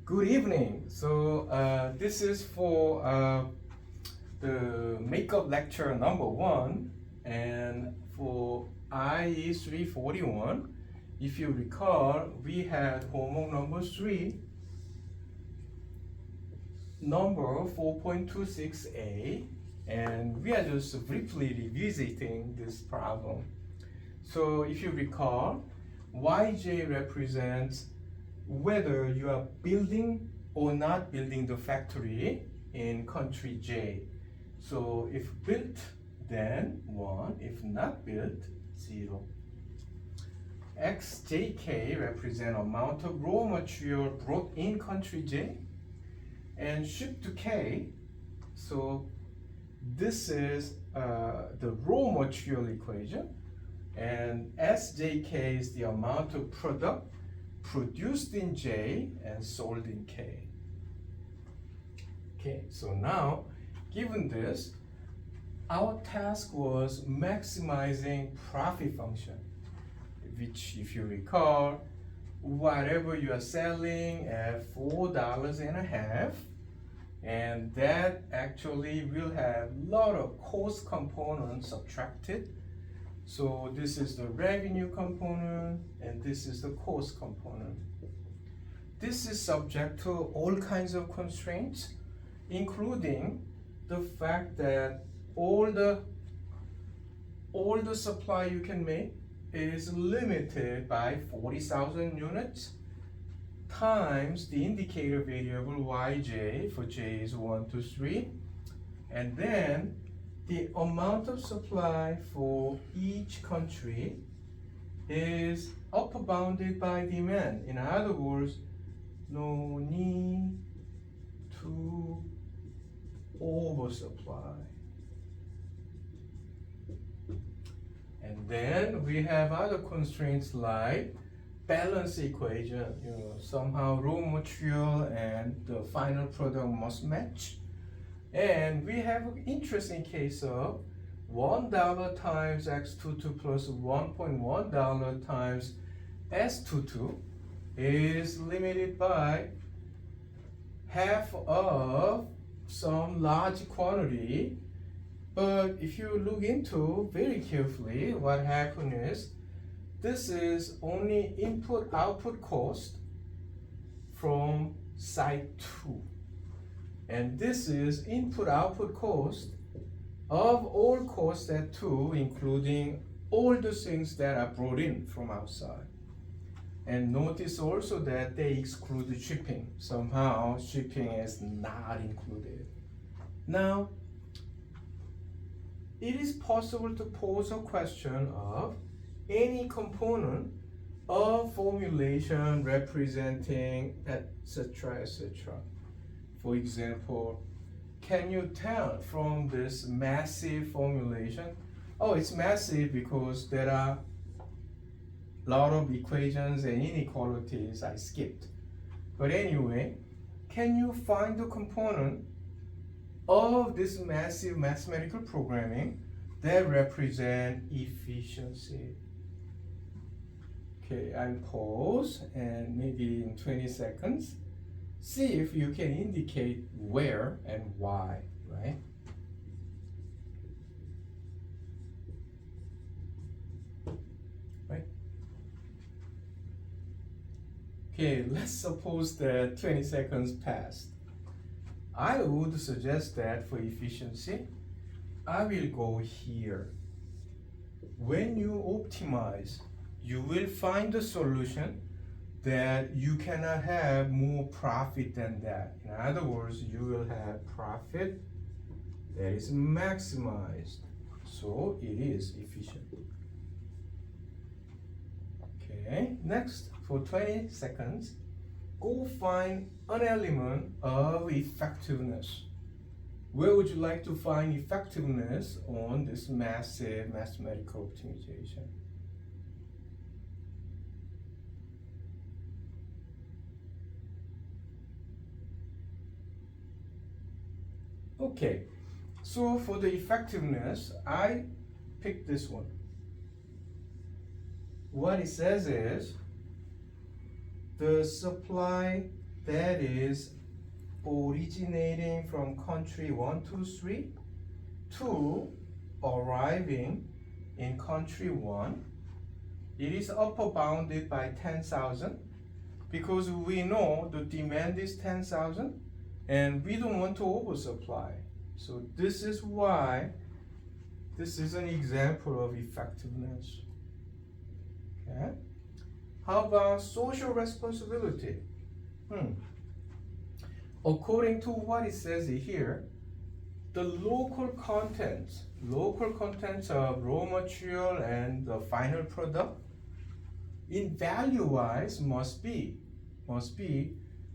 Good evening. This is for the makeup lecture number 1, and for IE 341, if you recall, we had homework number 3, number 4.26a, and we are just briefly revisiting this problem. So if you recall, yj represents whether you are building or not building the factory in country J. So if built, then 1. If not built, 0. xjk represent amount of raw material brought in country J and shipped to K. So this is the raw material equation, and sjk is the amount of product produced in J and sold in K. Okay, so now, given this, our task was maximizing profit function, which, if you recall, whatever you are selling at $4.50, and that actually will have a lot of cost components subtracted. So this is the revenue component, and this is the cost component. This is subject to all kinds of constraints, including the fact that all the supply you can make is limited by 40,000 units times the indicator variable yj for j is 1 to 3, and then the amount of supply for each country is upper bounded by demand. In other words, no need to oversupply. And then we have other constraints like balance equation. Somehow raw material and the final product must match. And we have an interesting case of $1 times x22 plus $1.1 times s22 is limited by half of some large quantity. But if you look into very carefully, what happened is this is only input-output cost from site 2. And this is input-output cost of all costs at 2, including all the things that are brought in from outside. And notice also that they exclude shipping. Somehow shipping is not included. Now, it is possible to pose a question of any component of formulation representing etc. etc. For example, can you tell from this massive formulation? Oh, it's massive because there are a lot of equations and inequalities I skipped. But anyway, can you find the component of this massive mathematical programming that represent efficiency? Okay, I'll pause and maybe in 20 seconds, see if you can indicate where and why, right? Right? Okay, let's suppose that 20 seconds passed. I would suggest that for efficiency, I will go here. When you optimize, you will find a solution that you cannot have more profit than that. In other words, you will have profit that is maximized. So it is efficient. Okay, next, for 20 seconds, go find an element of effectiveness. Where would you like to find effectiveness on this massive mathematical optimization? Okay, so for the effectiveness, I picked this one. What it says is the supply that is originating from country 1, 2, 3 to arriving in country 1, it is upper bounded by 10,000 because we know the demand is 10,000 and we don't want to oversupply. So this is why this is an example of effectiveness. Okay. How about social responsibility? According to what it says here, the local contents of raw material and the final product in value wise must be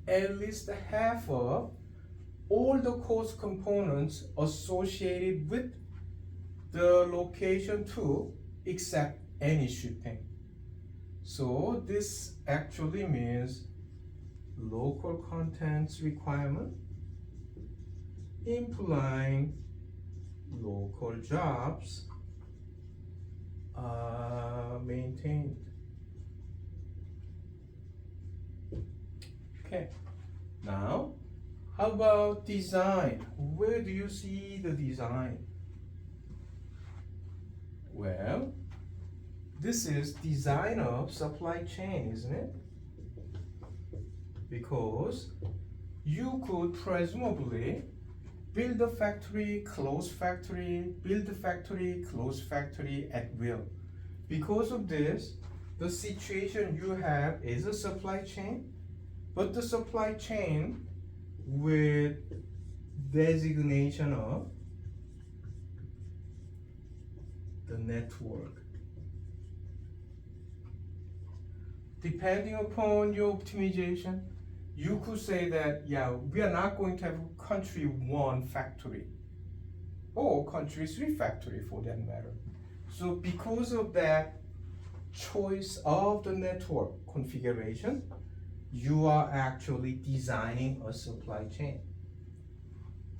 at least half of all the cost components associated with the location to except any shipping. So this actually means local contents requirement implying local jobs are maintained. Okay, now how about design? Where do you see the design? Well, this is design of supply chain, isn't it? Because you could presumably build a factory, close factory, build a factory, close factory at will. Because of this, the situation you have is a supply chain, but the supply chain with designation of the network. Depending upon your optimization, you could say that, yeah, we are not going to have country 1 factory or country 3 factory for that matter. So because of that choice of the network configuration, you are actually designing a supply chain.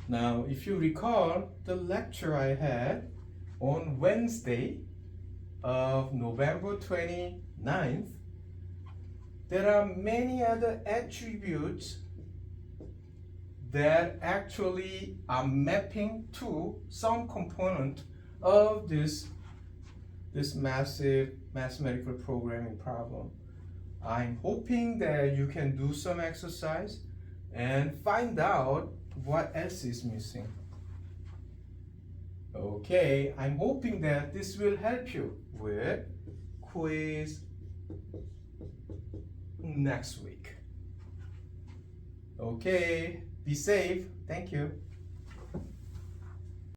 Now, if you recall the lecture I had on Wednesday of November 29th, there are many other attributes that actually are mapping to some component of this massive mathematical programming problem. I'm hoping that you can do some exercise and find out what else is missing. Okay, I'm hoping that this will help you with quiz next week. Okay, be safe. Thank you.